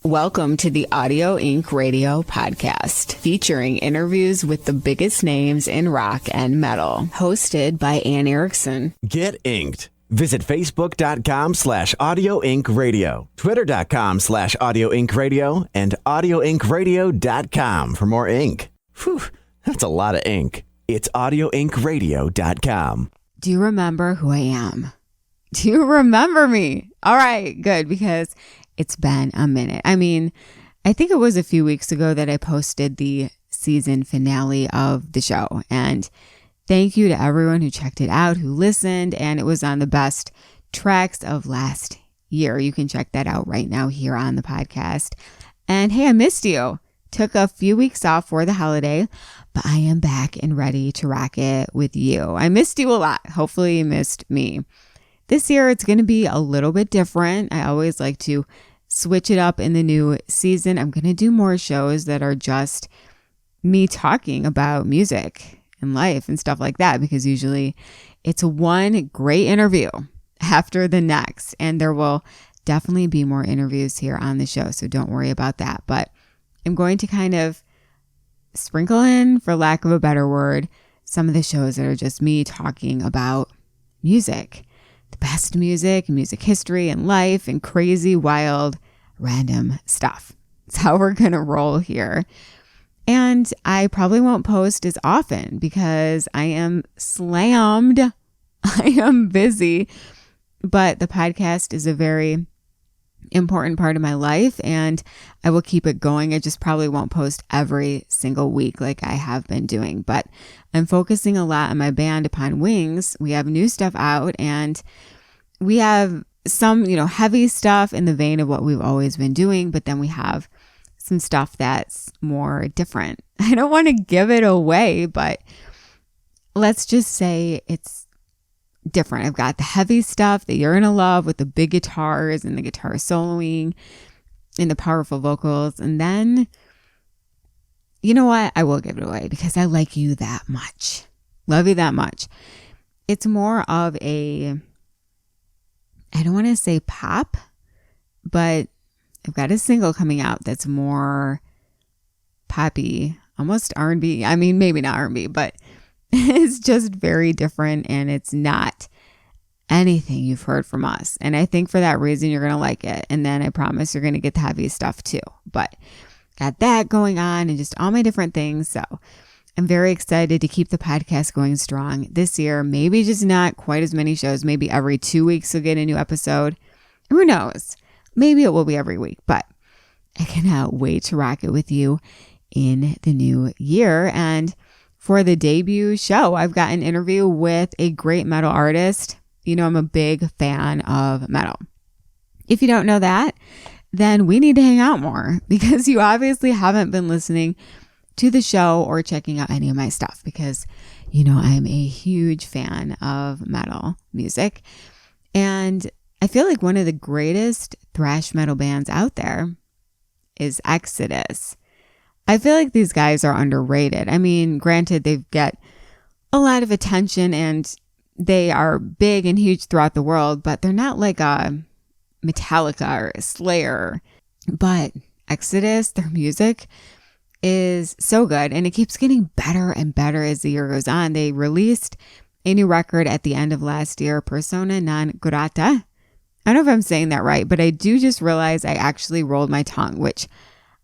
Welcome to the Audio Inc. Radio podcast, featuring interviews with the biggest names in rock and metal. Hosted by Anne Erickson. Get inked. Visit Facebook.com/Audio Inc. Radio, Twitter.com/Audio Inc. Radio, and AudioIncRadio.com for more ink. Whew, that's a lot of ink. It's AudioIncRadio.com. Do you remember who I am? Do you remember me? All right, good, because it's been a minute. I mean, I think it was a few weeks ago that I posted the season finale of the show. And thank you to everyone who checked it out, who listened, and it was on the best tracks of last year. You can check that out right now here on the podcast. And hey, I missed you. Took a few weeks off for the holiday, but I am back and ready to rock it with you. I missed you a lot. Hopefully you missed me. This year, it's going to be a little bit different. I always like to switch it up in the new season. I'm going to do more shows that are just me talking about music and life and stuff like that, because usually it's one great interview after the next. And there will definitely be more interviews here on the show, so don't worry about that. But I'm going to kind of sprinkle in, for lack of a better word, some of the shows that are just me talking about music. The best music, music history, and life, and crazy, wild, random stuff. That's how we're going to roll here. And I probably won't post as often because I am slammed. I am busy. But the podcast is a very important part of my life, and I will keep it going. I just probably won't post every single week like I have been doing. But I'm focusing a lot on my band Upon Wings. We have new stuff out, and we have some, heavy stuff in the vein of what we've always been doing, but then we have some stuff that's more different. I don't want to give it away, but let's just say it's different. I've got the heavy stuff that you're going to love with the big guitars and the guitar soloing and the powerful vocals. And then, you know what? I will give it away because I like you that much. Love you that much. It's more of a, I don't want to say pop, but I've got a single coming out that's more poppy, almost R&B. I mean, maybe not R&B, but it's just very different, and it's not anything you've heard from us. And I think for that reason, you're going to like it. And then I promise you're going to get the heavy stuff too. But got that going on and just all my different things. So I'm very excited to keep the podcast going strong this year. Maybe just not quite as many shows. Maybe every 2 weeks you'll get a new episode. Who knows? Maybe it will be every week. But I cannot wait to rock it with you in the new year. And for the debut show, I've got an interview with a great metal artist. I'm a big fan of metal. If you don't know that, then we need to hang out more because you obviously haven't been listening to the show or checking out any of my stuff because, I'm a huge fan of metal music. And I feel like one of the greatest thrash metal bands out there is Exodus. I feel like these guys are underrated. I mean, granted, they get a lot of attention and they are big and huge throughout the world, but they're not like a Metallica or a Slayer. But Exodus, their music is so good, and it keeps getting better and better as the year goes on. They released a new record at the end of last year, Persona non grata. I don't know if I'm saying that right, but I do just realize I actually rolled my tongue, which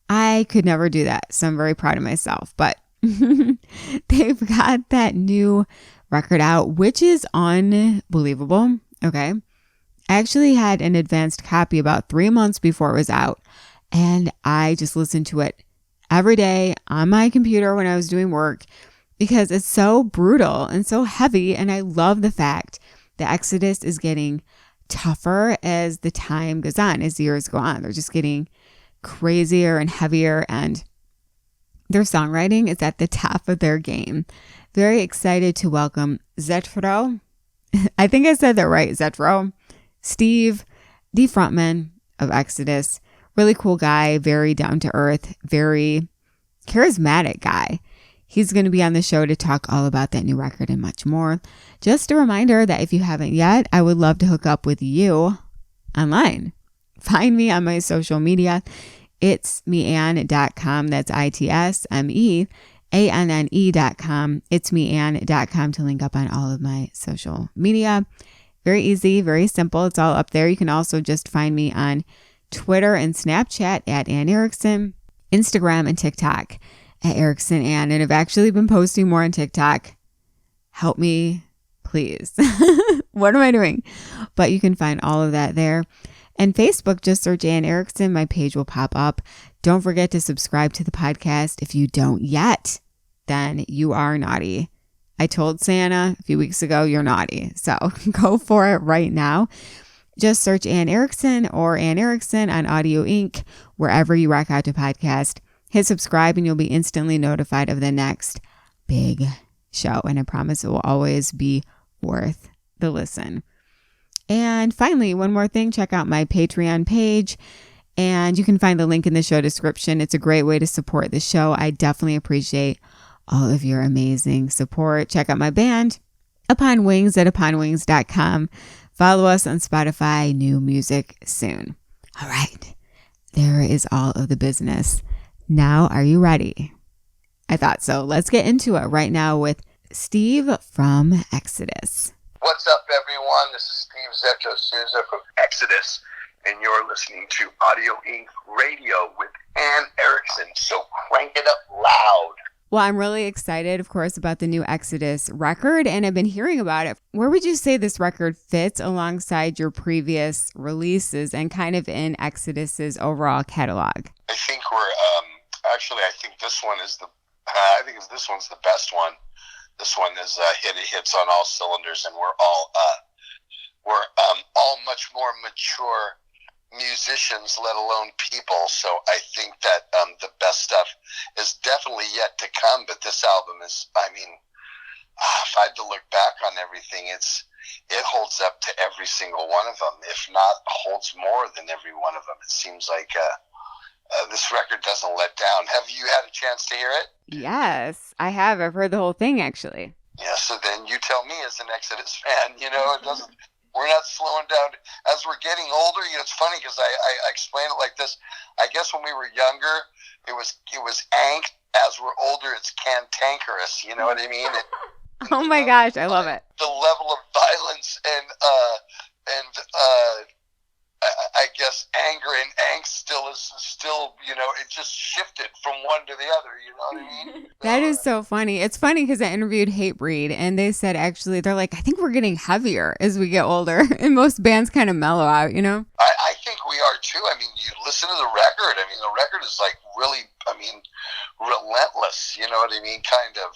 I could never do that. So I'm very proud of myself. But they've got that new record out, which is unbelievable. Okay. I actually had an advanced copy about 3 months before it was out. And I just listened to it every day on my computer when I was doing work because it's so brutal and so heavy. And I love the fact that Exodus is getting tougher as the time goes on, as the years go on. They're just getting crazier and heavier, and their songwriting is at the top of their game. Very excited to welcome Zetro. I think I said that right, Zetro. Steve, the frontman of Exodus. Really cool guy, very down to earth, very charismatic guy. He's going to be on the show to talk all about that new record and much more. Just a reminder that if you haven't yet, I would love to hook up with you online. Find me on my social media. itsmeanne.com. That's itsmeanne.com. Itsmeanne.com to link up on all of my social media. Very easy, very simple. It's all up there. You can also just find me on Twitter and Snapchat at Anne Erickson, Instagram and TikTok at Erickson Anne. And I've actually been posting more on TikTok. Help me, please. What am I doing? But you can find all of that there. And Facebook, just search Anne Erickson. My page will pop up. Don't forget to subscribe to the podcast. If you don't yet, then you are naughty. I told Santa a few weeks ago, you're naughty. So go for it right now. Just search Anne Erickson or Anne Erickson on Audio Inc., wherever you rock out to podcast. Hit subscribe and you'll be instantly notified of the next big show. And I promise it will always be worth the listen. And finally, one more thing, check out my Patreon page. And you can find the link in the show description. It's a great way to support the show. I definitely appreciate all of your amazing support. Check out my band, Upon Wings, at uponwings.com. Follow us on Spotify. New music soon. All right. There is all of the business. Now, are you ready? I thought so. Let's get into it right now with Steve from Exodus. What's up, everyone? This is Steve Zetro Souza from Exodus, and you're listening to Audio Inc. Radio with Anne Erickson. So crank it up loud. Well, I'm really excited, of course, about the new Exodus record, and I've been hearing about it. Where would you say this record fits alongside your previous releases and kind of in Exodus's overall catalog? I think I think this one is this one's the best one. This one is hits on all cylinders, and we're all much more mature musicians, let alone people. So I think that the best stuff is definitely yet to come. But this album is, if I had to look back on everything, it holds up to every single one of them. If not, holds more than every one of them. It seems like this record doesn't let down. Have you had a chance to hear it? Yes, I have. I've heard the whole thing, actually. Yeah, so then you tell me as an Exodus fan, it doesn't... We're not slowing down. As we're getting older, it's funny because I explain it like this. I guess when we were younger, it was angst. As we're older, it's cantankerous. You know what I mean? Oh my gosh, I love it. The level of violence and I guess anger and angst still, it just shifted from one to the other. You know what I mean? That is so funny. It's funny because I interviewed Hatebreed and they said actually, they're like, I think we're getting heavier as we get older. And most bands kind of mellow out, I think we are too. You listen to the record. The record is like really, relentless. You know what I mean? Kind of.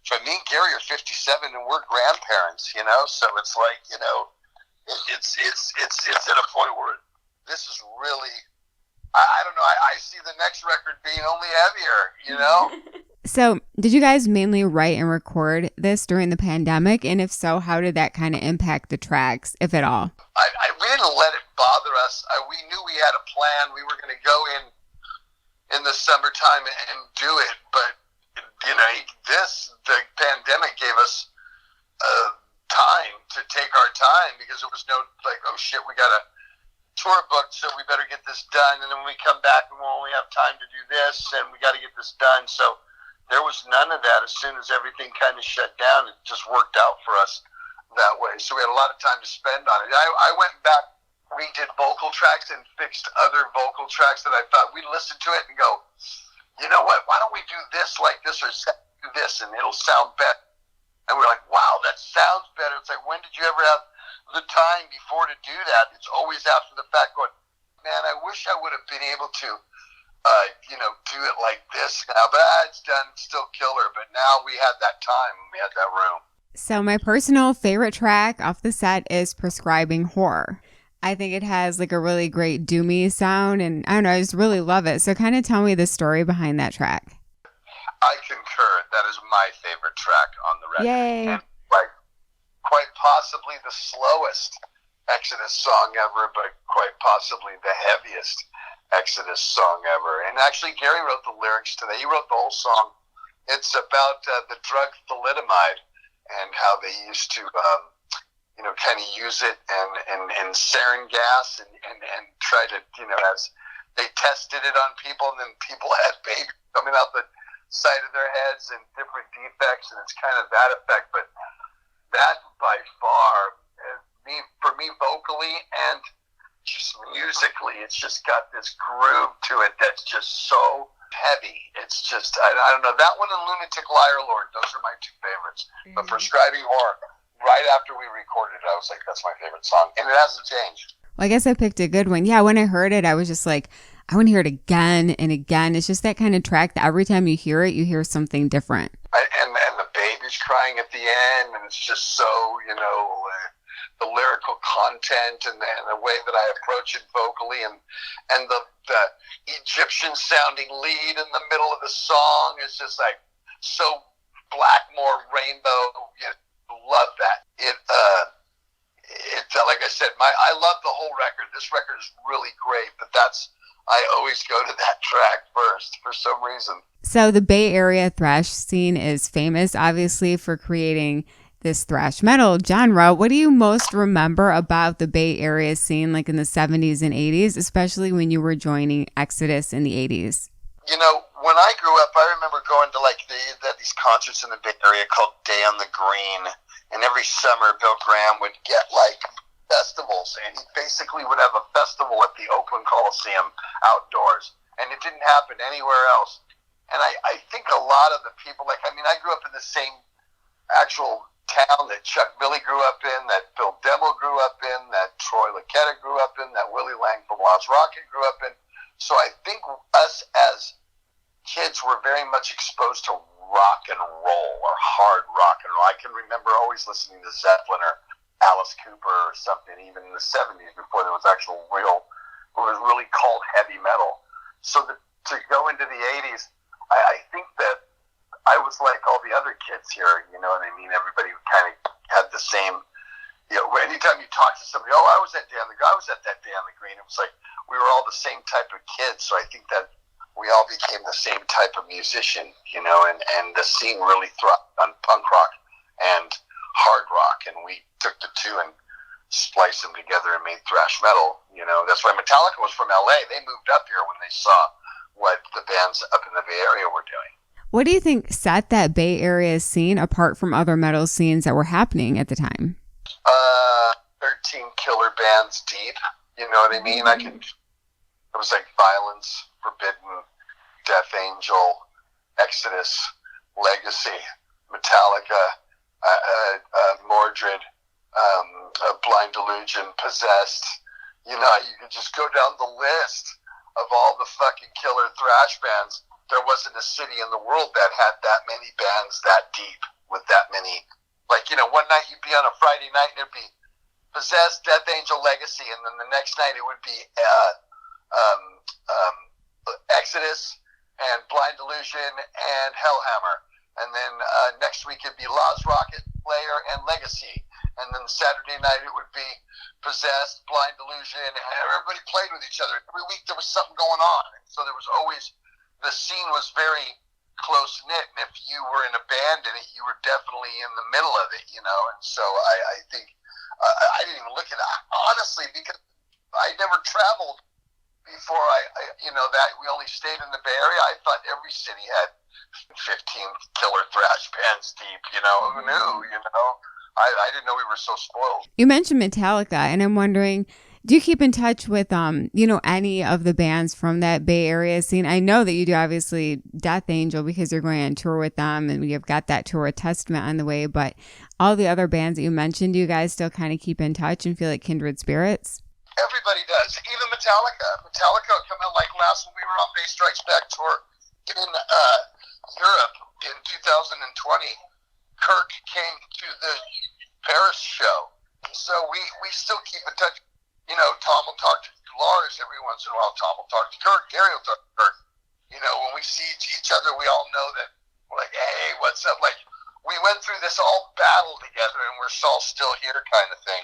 So me and Gary are 57 and we're grandparents, so it's like, it's at a point where this is really, I don't know, I see the next record being only heavier, So did you guys mainly write and record this during the pandemic? And if so, how did that kind of impact the tracks, if at all? We didn't let it bother us. We knew we had a plan. We were going to go in the summertime and do it. But, the pandemic gave us time to take our time because there was no oh shit, we got a tour booked, so we better get this done, and then when we come back and we'll only have time to do this, and we got to get this done. So there was none of that. As soon as everything kind of shut down, it just worked out for us that way. So we had a lot of time to spend on it. I went back, redid vocal tracks and fixed other vocal tracks that I thought we'd listen to it and go, you know what, why don't we do this like this or do this and it'll sound better. And we're like, wow, that sounds better. It's like, when did you ever have the time before to do that? It's always after the fact going, man, I wish I would have been able to, do it like this now. But it's done, still killer. But now we had that time. We had that room. So my personal favorite track off the set is Prescribing Horror. I think it has like a really great doomy sound. And I don't know, I just really love it. So kind of tell me the story behind that track. I concur. That is my favorite track on the record. Yay. And quite possibly the slowest Exodus song ever, but quite possibly the heaviest Exodus song ever. And actually, Gary wrote the lyrics to that. He wrote the whole song. It's about the drug thalidomide and how they used to, kind of use it and sarin gas and try to, as they tested it on people, and then people had babies coming out the side of their heads and different defects, and it's kind of that effect. But that by far, for me vocally and just musically, it's just got this groove to it that's just so heavy. It's just, I don't know, that one and Lunatic Liar Lord, those are my two favorites. But Prescribing Horror, right after we recorded it, I was like, that's my favorite song, and it hasn't changed. Well, I guess I picked a good one. Yeah, when I heard it, I was just like, I want to hear it again and again. It's just that kind of track that every time you hear it, you hear something different. And the baby's crying at the end, and it's just so, the lyrical content and the way that I approach it vocally, and the Egyptian sounding lead in the middle of the song is just like so Blackmore rainbow. Love that. It like I said, I love the whole record. This record is really great, but I always go to that track first for some reason. So the Bay Area thrash scene is famous, obviously, for creating this thrash metal genre. What do you most remember about the Bay Area scene, like in the 70s and 80s, especially when you were joining Exodus in the 80s? When I grew up, I remember going to these concerts in the Bay Area called Day on the Green, and every summer Bill Graham would get festivals, and he basically would have a festival at the Oakland Coliseum outdoors, and it didn't happen anywhere else. And I think a lot of the people, I grew up in the same actual town that Chuck Billy grew up in, that Bill Demmel grew up in, that Troy Luccketta grew up in, that Willie Lang from Lost Rocket grew up in. So I think us as kids were very much exposed to rock and roll, or hard rock and roll. I can remember always listening to Zeppelin or Alice Cooper or something, even in the 70s, before there was it was really called heavy metal. So to go into the 80s, I think that I was like all the other kids here, you know what I mean? Everybody kind of had the same, anytime you talk to somebody, I was at that Day on the Green. It was like we were all the same type of kids. So I think that we all became the same type of musician, and the scene really thrived on punk rock and hard rock. And we took the two and spliced them together and made thrash metal. That's why Metallica was from LA. They moved up here when they saw what the bands up in the Bay Area were doing. What do you think set that Bay Area scene apart from other metal scenes that were happening at the time? 13 killer bands deep, you know what I mean? It was like Violence, Forbidden, Death Angel, Exodus, Legacy, Metallica, Mordred, Blind Delusion, Possessed. You could just go down the list of all the fucking killer thrash bands. There wasn't a city in the world that had that many bands that deep with that many. One night you'd be on a Friday night and it'd be Possessed, Death Angel, Legacy, and then the next night it would be Exodus and Blind Delusion and Hellhammer. And then next week it'd be Lars Rocket, Slayer, and Legacy. And then Saturday night it would be Possessed, Blind Delusion, and everybody played with each other. Every week there was something going on. So there was always, the scene was very close-knit, and if you were in a band in it, you were definitely in the middle of it, And so I think, I didn't even look at it, honestly, because I never traveled before that we only stayed in the Bay Area. I thought every city had 15 killer thrash bands deep, who knew, I didn't know we were so spoiled. You mentioned Metallica, and I'm wondering, do you keep in touch with, any of the bands from that Bay Area scene? I know that you do, obviously, Death Angel, because you're going on tour with them, and you've got that tour with Testament on the way, but all the other bands that you mentioned, do you guys still kind of keep in touch and feel like kindred spirits? Everybody does. Even Metallica. Metallica come out like last when we were on Bay Strikes Back tour in Europe in 2020. Kirk came to the Paris show. So we still keep in touch. Tom will talk to Lars every once in a while. Tom will talk to Kirk. Gary will talk to Kirk. When we see each other, we all know that we're like, hey, what's up? Like, we went through this all battle together, and we're all still here kind of thing.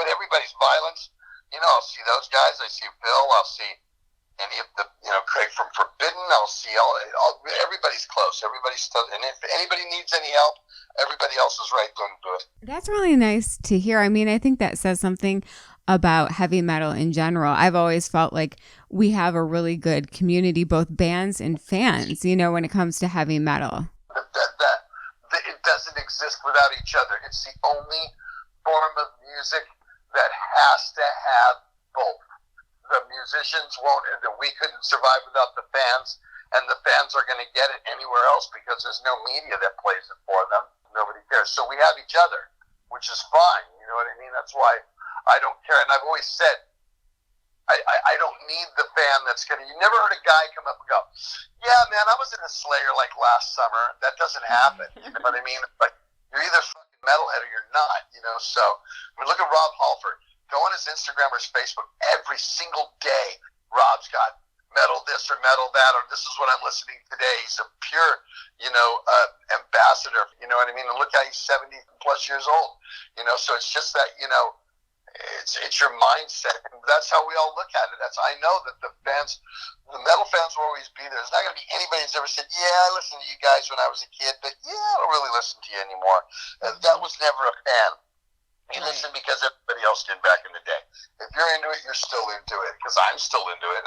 But everybody's Violence. I'll see those guys. I see Bill. I'll see any of the, Craig from Forbidden. I'll see everybody's close. Everybody's still, and if anybody needs any help, everybody else is right there to do it. That's really nice to hear. I mean, I think that says something about heavy metal in general. I've always felt like we have a really good community, both bands and fans, when it comes to heavy metal. It doesn't exist without each other. It's the only form of music that has to have both. The musicians won't, we couldn't survive without the fans, and the fans are going to get it anywhere else because there's no media that plays it for them. Nobody cares. So we have each other, which is fine. You know what I mean? That's why I don't care. And I've always said, I don't need the fan that's going to... You never heard a guy come up and go, yeah, man, I was in a Slayer like last summer. That doesn't happen. You know what I mean? Like, you're either fucking metalhead or you're not, So, I mean, look at Rob Halford. Go on his Instagram or his Facebook. Every single day, Rob's got metal this or metal that, or this is what I'm listening today. He's a pure, ambassador. You know what I mean? And look how he's 70 plus years old. So it's just that, it's your mindset. And that's how we all look at it. I know that the metal fans will always be there. There's not going to be anybody who's ever said, yeah, I listened to you guys when I was a kid, but yeah, I don't really listen to you anymore. That was never a fan. You listen because everybody else did back in the day. If you're into it, you're still into it. Because I'm still into it.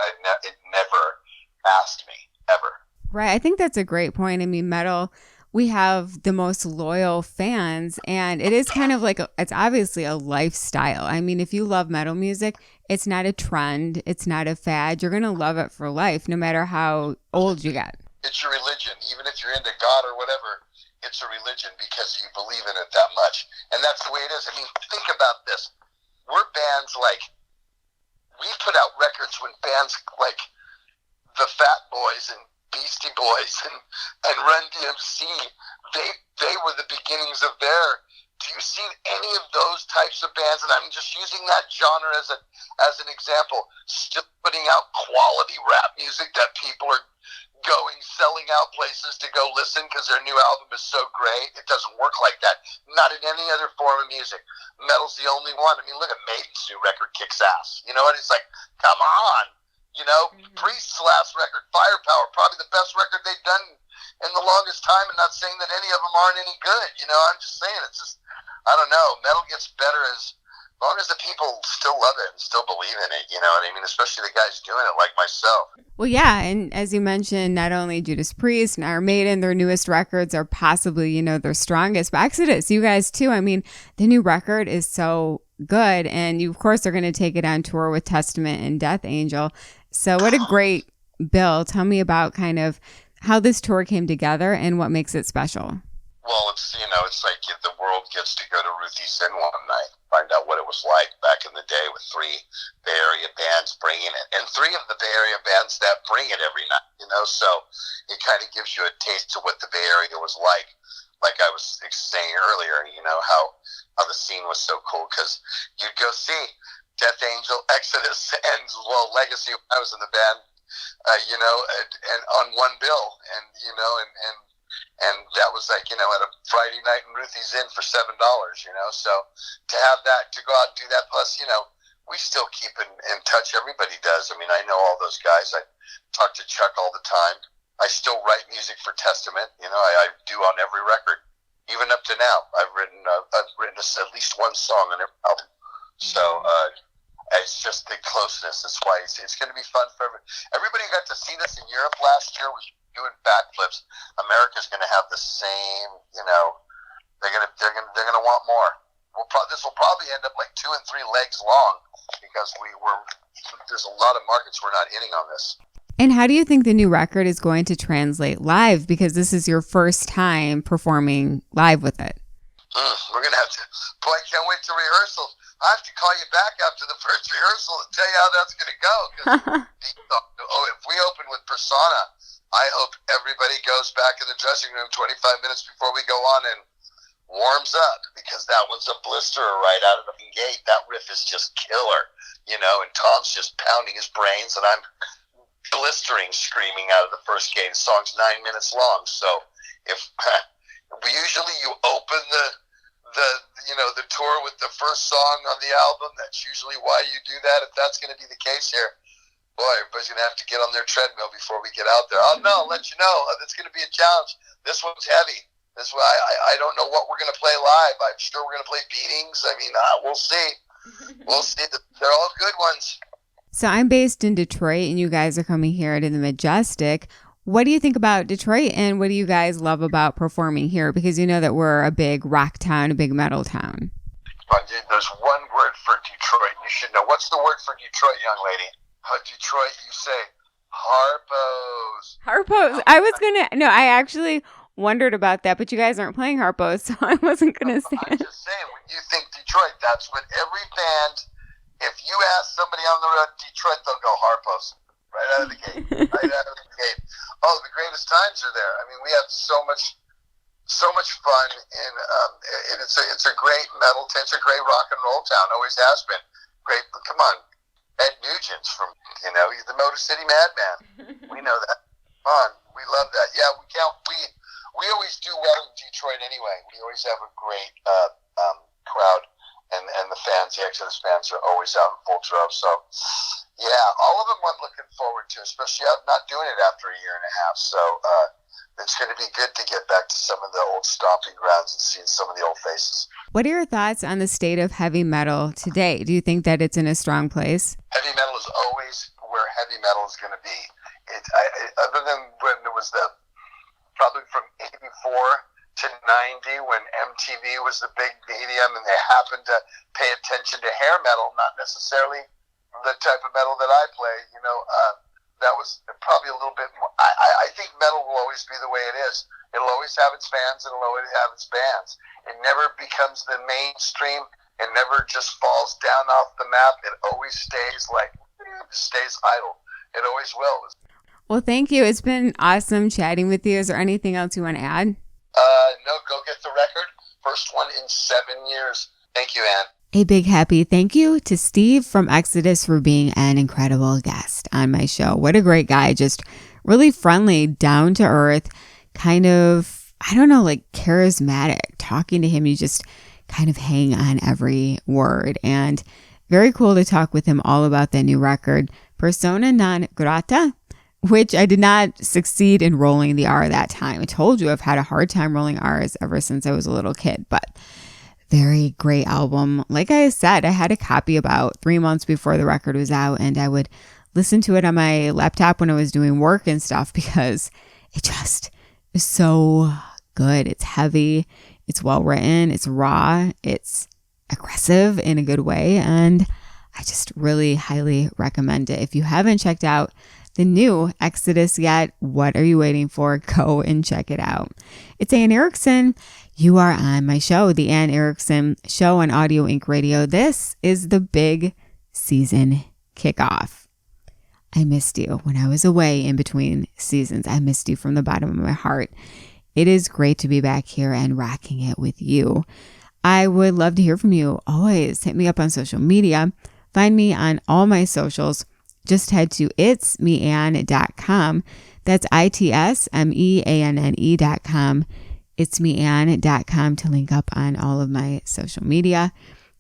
It never asked me, ever. Right. I think that's a great point. I mean, metal, we have the most loyal fans, and it is kind of like, it's obviously a lifestyle. I mean, if you love metal music, it's not a trend. It's not a fad. You're going to love it for life, no matter how old you get. It's your religion. Even if you're into God or whatever, it's a religion because you believe in it that much. And that's the way it is. I mean, think about this. We're bands like, we put out records when bands like the Fat Boys and Beastie Boys and Run DMC, they were the beginnings of their... Do you see any of those types of bands? And I'm just using that genre as an example. Still putting out quality rap music that people are selling out places to go listen because their new album is so great. It doesn't work like that. Not in any other form of music. Metal's the only one. I mean, look at Maiden's new record, Kicks Ass. You know what? It's like, come on. Priest's last record, Firepower, probably the best record they've done in the longest time, and not saying that any of them aren't any good. I'm just saying, it's just, I don't know. Metal gets better as long as the people still love it and still believe in it, you know what I mean? Especially the guys doing it like myself. Well, yeah, and as you mentioned, not only Judas Priest and Iron Maiden, their newest records are possibly, their strongest, but Exodus, you guys too. I mean, the new record is so good, and you, of course, are going to take it on tour with Testament and Death Angel. So what a great bill. Tell me about kind of how this tour came together and what makes it special. Well, it's like the world gets to go to Ruthie's Inn one night, find out what it was like back in the day with 3 Bay Area bands bringing it, and 3 of the Bay Area bands that bring it every night, so it kind of gives you a taste of what the Bay Area was like I was saying earlier, how the scene was so cool, because you'd go see Death Angel, Exodus, and, Legacy when I was in the band, and on one bill, and that was like, at a Friday night in Ruthie's Inn for $7, so to have that, to go out and do that, plus, we still keep in touch. Everybody does. I mean, I know all those guys. I talk to Chuck all the time. I still write music for Testament. I do on every record, even up to now. I've written at least one song on every album. So it's just the closeness. That's why it's going to be fun for everybody. Who got to see this in Europe last year was doing backflips. America's going to have the same. They're going to want more. This will probably end up like 2 and 3 legs long because there's a lot of markets we're not hitting on this. And how do you think the new record is going to translate live? Because this is your first time performing live with it. We're going to have to... Boy, I can't wait to rehearsals. I have to call you back after the first rehearsal and tell you how that's going to go. If we open with Persona, I hope everybody goes back in the dressing room 25 minutes before we go on and warms up, because that one's a blisterer right out of the gate. That riff is just killer, and Tom's just pounding his brains, and I'm blistering, screaming out of the first gate. The song's 9 minutes long, so if you open the tour with the first song on the album, that's usually why you do that. If that's going to be the case here, boy, everybody's going to have to get on their treadmill before we get out there. Oh no, I'll let you know, it's going to be a challenge. This one's heavy. This one, I don't know what we're going to play live. I'm sure we're going to play Beatings. I mean, we'll see. we'll see. They're all good ones. So I'm based in Detroit, and you guys are coming here to the Majestic. What do you think about Detroit, and what do you guys love about performing here? Because you know that we're a big rock town, a big metal town. There's one word for Detroit. You should know. What's the word for Detroit, young lady? Detroit, you say harpos. Harpos. I actually wondered about that, but you guys aren't playing harpos, so I wasn't going to say it. I'm just saying, when you think Detroit, that's what every band, if you ask somebody on the road Detroit, they'll go harpos. Right out of the gate. Right out of the gate. Oh, the greatest times are there. I mean, we have so much fun, and it's a great metal town. It's a great rock and roll town. Always has been. Great. Come on, Ed Nugent's from he's the Motor City Madman. We know that. Come on, we love that. Yeah, we can't. We always do well in Detroit anyway. We always have a great crowd, and the fans, the Exodus fans, are always out in full drove. So. Yeah, all of them I'm looking forward to, especially I'm not doing it after a year and a half. So it's going to be good to get back to some of the old stomping grounds and see some of the old faces. What are your thoughts on the state of heavy metal today? Do you think that it's in a strong place? Heavy metal is always where heavy metal is going to be. Other than when it was probably from 84 to 90 when MTV was the big medium and they happened to pay attention to hair metal, not necessarily the type of metal that I play, that was probably a little bit more. I think metal will always be the way it is. It'll always have its fans and it'll always have its bands. It never becomes the mainstream. It never just falls down off the map. It always stays idle. It always will. Well, thank you. It's been awesome chatting with you. Is there anything else you want to add? No, go get the record. First one in 7 years. Thank you, Anne. A big happy thank you to Steve from Exodus for being an incredible guest on my show. What a great guy. Just really friendly, down to earth, kind of, charismatic. Talking to him, you just kind of hang on every word. And very cool to talk with him all about that new record, Persona Non Grata, which I did not succeed in rolling the R that time. I told you I've had a hard time rolling R's ever since I was a little kid, but very great album. Like I said, I had a copy about 3 months before the record was out, and I would listen to it on my laptop when I was doing work and stuff because it just is so good. It's heavy, it's well written, it's raw, it's aggressive in a good way, and I just really highly recommend it. If you haven't checked out the new Exodus yet, what are you waiting for? Go and check it out. It's Anne Erickson. You are on my show, The Anne Erickson Show on Audio Inc. Radio. This is the big season kickoff. I missed you when I was away in between seasons. I missed you from the bottom of my heart. It is great to be back here and rocking it with you. I would love to hear from you. Always hit me up on social media. Find me on all my socials. Just head to itsmeanne.com. That's itsmeanne.com. itsmeanne.com to link up on all of my social media.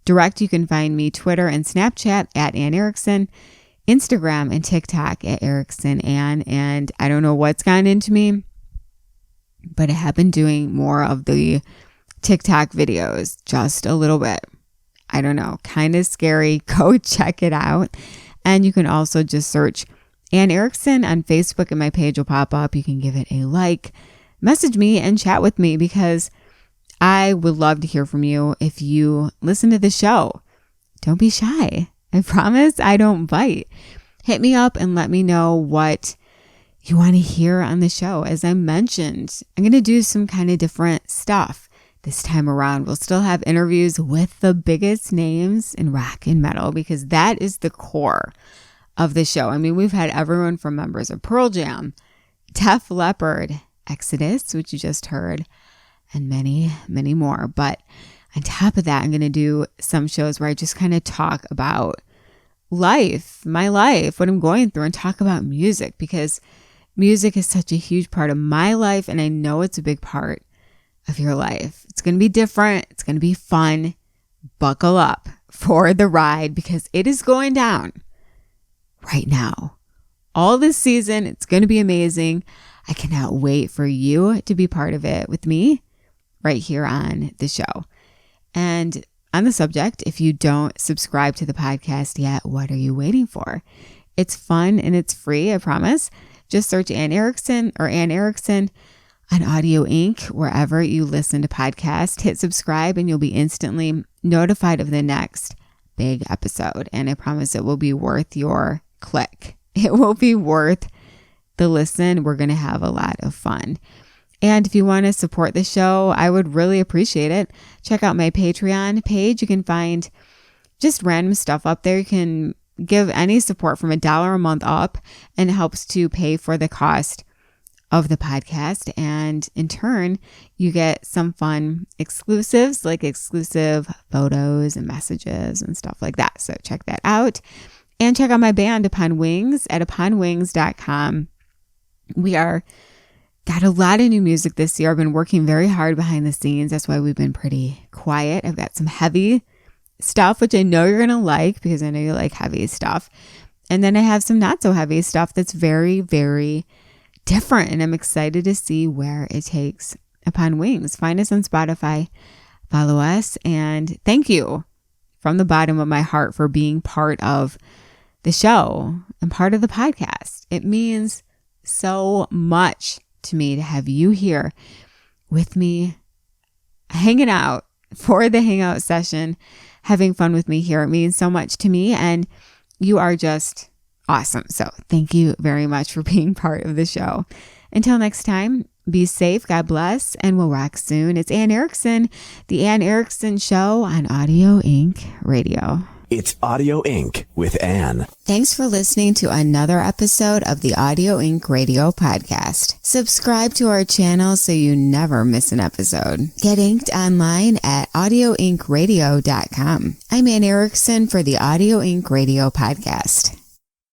Direct, you can find me Twitter and Snapchat at Anne Erickson, Instagram and TikTok at Erickson Anne. And I don't know what's gone into me, but I have been doing more of the TikTok videos, just a little bit. I don't know, kind of scary. Go check it out. And you can also just search Anne Erickson on Facebook and my page will pop up. You can give it a like, message me and chat with me because I would love to hear from you if you listen to the show. Don't be shy. I promise I don't bite. Hit me up and let me know what you want to hear on the show. As I mentioned, I'm going to do some kind of different stuff this time around. We'll still have interviews with the biggest names in rock and metal because that is the core of the show. I mean, we've had everyone from members of Pearl Jam, Def Leppard, Exodus, which you just heard, and many, many more. But on top of that, I'm going to do some shows where I just kind of talk about life, my life, what I'm going through, and talk about music because music is such a huge part of my life, and I know it's a big part of your life. It's going to be different. It's going to be fun. Buckle up for the ride because it is going down right now. All this season, it's going to be amazing. I cannot wait for you to be part of it with me right here on the show. And on the subject, if you don't subscribe to the podcast yet, what are you waiting for? It's fun and it's free, I promise. Just search Anne Erickson or Anne Erickson on Audio Inc. wherever you listen to podcasts. Hit subscribe and you'll be instantly notified of the next big episode. And I promise it will be worth your click. It will be worth the listen. We're going to have a lot of fun. And if you want to support the show, I would really appreciate it. Check out my Patreon page. You can find just random stuff up there. You can give any support from $1 a month up, and it helps to pay for the cost of the podcast. And in turn, you get some fun exclusives, like exclusive photos and messages and stuff like that. So check that out. And check out my band, Upon Wings, at uponwings.com. We got a lot of new music this year. I've been working very hard behind the scenes. That's why we've been pretty quiet. I've got some heavy stuff, which I know you're going to like because I know you like heavy stuff. And then I have some not so heavy stuff that's very, very different. And I'm excited to see where it takes Upon Wings. Find us on Spotify, follow us, and thank you from the bottom of my heart for being part of the show and part of the podcast. It means so much to me to have you here with me, hanging out for the hangout session, having fun with me here. It means so much to me, and you are just awesome. So thank you very much for being part of the show. Until next time, be safe, God bless, and we'll rock soon. It's Anne Erickson, the Anne Erickson Show on Audio Inc. Radio. It's Audio Inc. with Anne. Thanks for listening to another episode of the Audio Inc. Radio podcast. Subscribe to our channel so you never miss an episode. Get inked online at audioinkradio.com. I'm Anne Erickson for the Audio Inc. Radio podcast.